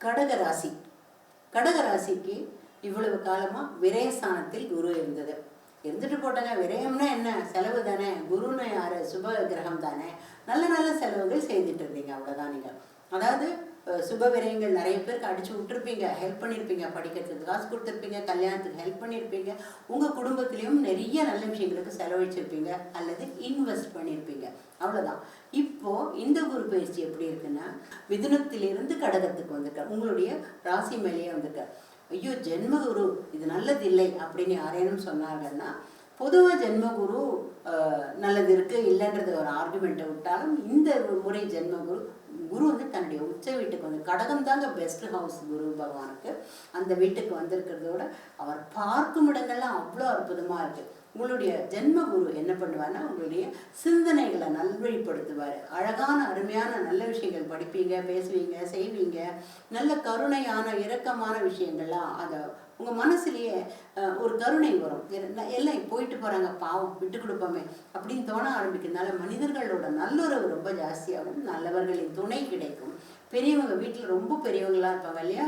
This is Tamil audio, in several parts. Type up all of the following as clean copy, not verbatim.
கடகராசி. கடகராசிக்கு இவ்வளவு காலமா விரயஸ்தானத்தில் குரு இருந்துட்டு போட்டாங்க. விரயம்னா என்ன? செலவு தானே. குருன்னு யாரு? சுப கிரகம் தானே. நல்ல நல்ல செலவுகள் செய்துட்டு இருந்தீங்க, அவ்வளவுதான். நீங்க அதாவது சுப விரயங்கள் நிறைய பேருக்கு அடிச்சு விட்டுருப்பீங்க, ஹெல்ப் பண்ணியிருப்பீங்க, படிக்கிறதுக்கு காசு கொடுத்துருப்பீங்க, கல்யாணத்துக்கு ஹெல்ப் பண்ணியிருப்பீங்க, உங்க குடும்பத்திலையும் நிறைய நல்ல விஷயங்களுக்கு செலவழிச்சிருப்பீங்க அல்லது இன்வெஸ்ட் பண்ணியிருப்பீங்க, அவ்வளவுதான். இப்போ இந்த குரு பயிற்சி எப்படி இருக்குன்னா, மிதுனத்திலிருந்து கடகத்துக்கு வந்திருக்கார், உங்களுடைய ராசி மேலேயே வந்திருக்கார். ஐயோ ஜென்மகுரு இது நல்லது இல்லை அப்படின்னு யாரேனும் சொன்னாங்கன்னா, பொதுவாக ஜென்மகுரு நல்லது இருக்கு இல்லைன்றது ஒரு ஆர்குமெண்ட்டை விட்டாலும், இந்த முறை ஜென்மகுரு குரு தன்னுடைய உச்ச வீட்டுக்கு வந்து, கடகம் தாங்க பெஸ்ட் ஹவுஸ் குரு பகவானுக்கு, அந்த வீட்டுக்கு வந்திருக்கிறதோட அவர் பார்க்கும் இடங்கள்லாம் அவ்வளோ அற்புதமாக இருக்குது. உங்களுடைய ஜென்ம குரு என்ன பண்ணுவார்னா, உங்களுடைய சிந்தனைகளை நல்வழிப்படுத்துவார். அழகான அருமையான நல்ல விஷயங்கள் படிப்பீங்க, பேசுவீங்க, செய்வீங்க. நல்ல கருணையான இரக்கமான விஷயங்கள்லாம் அதை உங்கள் மனசுலேயே ஒரு கருணை வரும். எல்லாம் போயிட்டு போகிறாங்க, பாவம் விட்டு கொடுப்போமே அப்படின்னு தோண ஆரம்பிக்கிறதுனால மனிதர்களோட நல்லுறவு ரொம்ப ஜாஸ்தியாகும், நல்லவர்களின் துணை கிடைக்கும். பெரியவங்க வீட்டில் ரொம்ப பெரியவங்களாக இருப்பாங்க இல்லையா,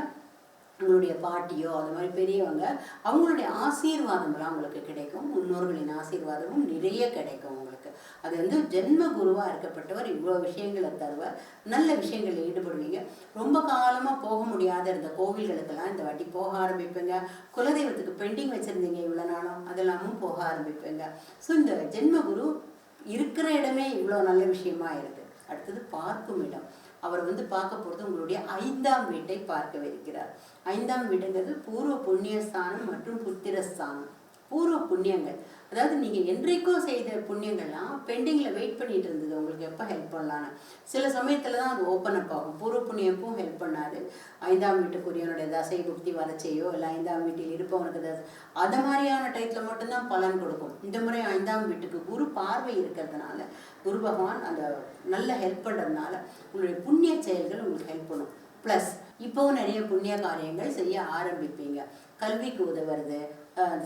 உங்களுடைய பாட்டியோ அது மாதிரி பெரியவங்க, அவங்களுடைய ஆசீர்வாதங்கள்லாம் உங்களுக்கு கிடைக்கும். முன்னோர்களின் ஆசீர்வாதமும் நிறைய கிடைக்கும் உங்களுக்கு. அது ஜென்ம குருவாக இருக்கப்பட்டவர் இவ்வளோ விஷயங்களை தருவார். நல்ல விஷயங்களில் ஈடுபடுவீங்க. ரொம்ப காலமாக போக முடியாத இருந்த கோவில்களுக்கெல்லாம் இந்த வாட்டி போக ஆரம்பிப்பீங்க. குலதெய்வத்துக்கு பெண்டிங் வச்சுருந்தீங்க இவ்வளோ நாளும், அதெல்லாமும் போக ஆரம்பிப்பீங்க. ஸோ இந்த ஜென்ம குரு இருக்கிற இடமே இவ்வளோ நல்ல விஷயமா இருக்குது. அடுத்தது பார்க்கும் இடம். அவர் பார்க்க போகிறது உங்களுடைய 5ஆம் வீட்டை பார்க்க வைக்கிறார். 5ஆம் வீடுங்கிறது பூர்வ புண்ணியஸ்தானம் மற்றும் புத்திரஸ்தானம். பூர்வ புண்ணியங்கள், அதாவது நீங்கள் என்றைக்கோ செய்த புண்ணியங்கள்லாம் பெண்டிங்கில் வெயிட் பண்ணிட்டு இருந்தது, உங்களுக்கு எப்போ ஹெல்ப் பண்ணலான்னு. சில சமயத்தில் தான் அது ஓப்பன் அப் ஆகும். பூர்வ புண்ணியப்பும் ஹெல்ப் பண்ணாது. 5ஆம் வீட்டுக்குரியவனுடைய தசை புக்தி வரச்சையோ இல்லை 5ஆம் வீட்டில் இருப்பவனுக்கு தசை, அது மாதிரியான டைத்தில் மட்டும்தான் பலன் கொடுக்கும். இந்த முறை 5ஆம் வீட்டுக்கு குரு பார்வை இருக்கிறதுனால, குரு பகவான் அந்த நல்ல ஹெல்ப் பண்ணுறதுனால உங்களுடைய புண்ணிய செயல்கள் உங்களுக்கு ஹெல்ப் பண்ணும். ப்ளஸ் இப்போவும் நிறைய புண்ணிய காரியங்கள் செய்ய ஆரம்பிப்பீங்க. கல்விக்கு உதவுறது,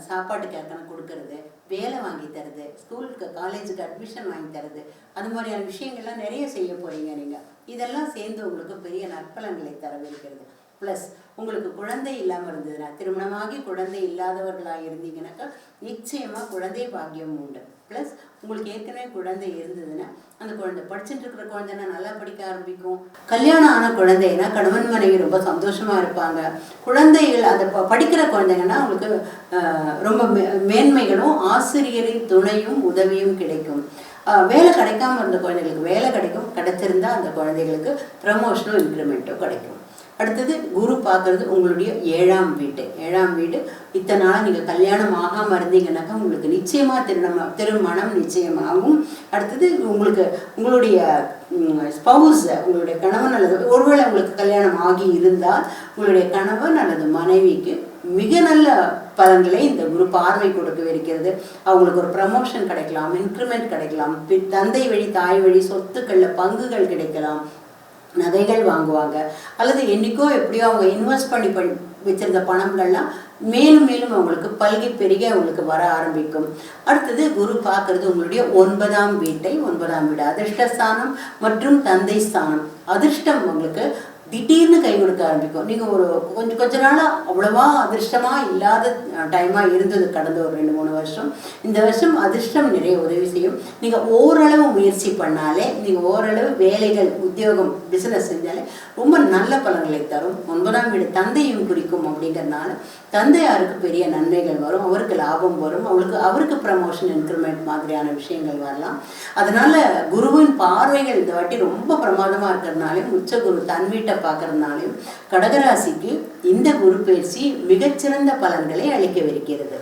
சாப்பாட்டுக்கு யாருக்கான கொடுக்கறது, வேலை வாங்கி தருது, ஸ்கூலுக்கு காலேஜுக்கு அட்மிஷன் வாங்கி தருது, அது மாதிரியான விஷயங்கள்லாம் நிறைய செய்ய போகிறீங்க நீங்கள். இதெல்லாம் சேர்ந்து உங்களுக்கு பெரிய நற்பலன்களை தரவிருக்கிறது. ப்ளஸ் உங்களுக்கு குழந்தை இல்லாமல் இருந்ததுன்னா, திருமணமாகி குழந்தை இல்லாதவர்களாக இருந்தீங்கன்னாக்கா நிச்சயமாக குழந்தை பாக்கியம் உண்டு. ப்ளஸ் உங்களுக்கு ஏற்கனவே குழந்தை இருந்ததுன்னா, அந்த குழந்தை படிச்சுட்டு இருக்கிற குழந்தைன்னா நல்லா படிக்க ஆரம்பிக்கும். கல்யாணம் ஆன குழந்தைன்னா கணவன் மனைவி ரொம்ப சந்தோஷமாக இருப்பாங்க. குழந்தைகள் அந்த படிக்கிற குழந்தைங்கன்னா உங்களுக்கு ரொம்ப மேன்மைகளும் ஆசிரியரின் துணையும் உதவியும் கிடைக்கும். வேலை கிடைக்காம இருந்த குழந்தைகளுக்கு வேலை கிடைக்கும். கிடைச்சிருந்தா அந்த குழந்தைகளுக்கு ப்ரமோஷனோ இன்க்ரிமெண்ட்டோ கிடைக்கும். அடுத்தது குரு பார்க்கறது உங்களுடைய 7ஆம் வீட்டு. 7ஆம் வீடு இத்தனை நாள் நீங்கள் கல்யாணம் ஆகாமல் இருந்தீங்கன்னாக்கா உங்களுக்கு நிச்சயமாக திருமணம் நிச்சயமாகும். அடுத்தது உங்களுக்கு உங்களுடைய ஸ்பவுஸ், உங்களுடைய கணவன் அல்லது ஒருவேளை உங்களுக்கு கல்யாணம் ஆகி இருந்தால் உங்களுடைய கணவன் அல்லது மனைவிக்கு மிக நல்ல பலன்களை இந்த குரு பார்வை கொடுக்கவிருக்கிறது. அவங்களுக்கு ஒரு ப்ரமோஷன் கிடைக்கலாம், இன்க்ரிமெண்ட் கிடைக்கலாம், தந்தை வழி தாய் வழி சொத்துக்களில் பங்குகள் கிடைக்கலாம், நகைகள் வாங்குவாங்க, அல்லது என்றைக்கோ எப்படியோ அவங்க இன்வெஸ்ட் பண்ணி வச்சிருந்த பணங்கள்லாம் மேலும் மேலும் அவங்களுக்கு பல்கி பெருகி அவங்களுக்கு வர ஆரம்பிக்கும். அடுத்தது குரு பார்க்கறது உங்களுடைய 9ஆம் வீட்டை. 9ஆம் வீடு அதிர்ஷ்டஸ்தானம் மற்றும் தந்தை ஸ்தானம். அதிர்ஷ்டம் உங்களுக்கு திடீர்னு கை கொடுக்க ஆரம்பிக்கும். நீங்கள் ஒரு கொஞ்ச நாளாக அவ்வளவா அதிர்ஷ்டமாக இல்லாத டைமாக இருந்தது கடந்த ஒரு 2-3 வருஷம். இந்த வருஷம் அதிர்ஷ்டம் நிறைய உதவி செய்யும். நீங்கள் ஓரளவு முயற்சி பண்ணாலே, நீங்கள் ஓரளவு வேலைகள், உத்தியோகம், பிஸ்னஸ் செஞ்சாலே ரொம்ப நல்ல பலன்களை தரும். 9ஆம் வீடு தந்தையும் குறிக்கும். அப்படிங்கிறதுனால தந்தையாருக்கு பெரிய நன்மைகள் வரும், அவருக்கு லாபம் வரும், அவருக்கு ப்ரமோஷன் இன்க்ரிமெண்ட் மாதிரியான விஷயங்கள் வரலாம். அதனால குருவின் பார்வைகள் இந்த வாட்டி ரொம்ப பிரமாதமாக இருக்கிறதுனாலையும், உச்ச குரு தன் வீட்டை பார்க்கறதுனாலையும் கடகராசிக்கு இந்த குரு பயிற்சி மிகச்சிறந்த பலன்களை அளிக்கவிருக்கிறது.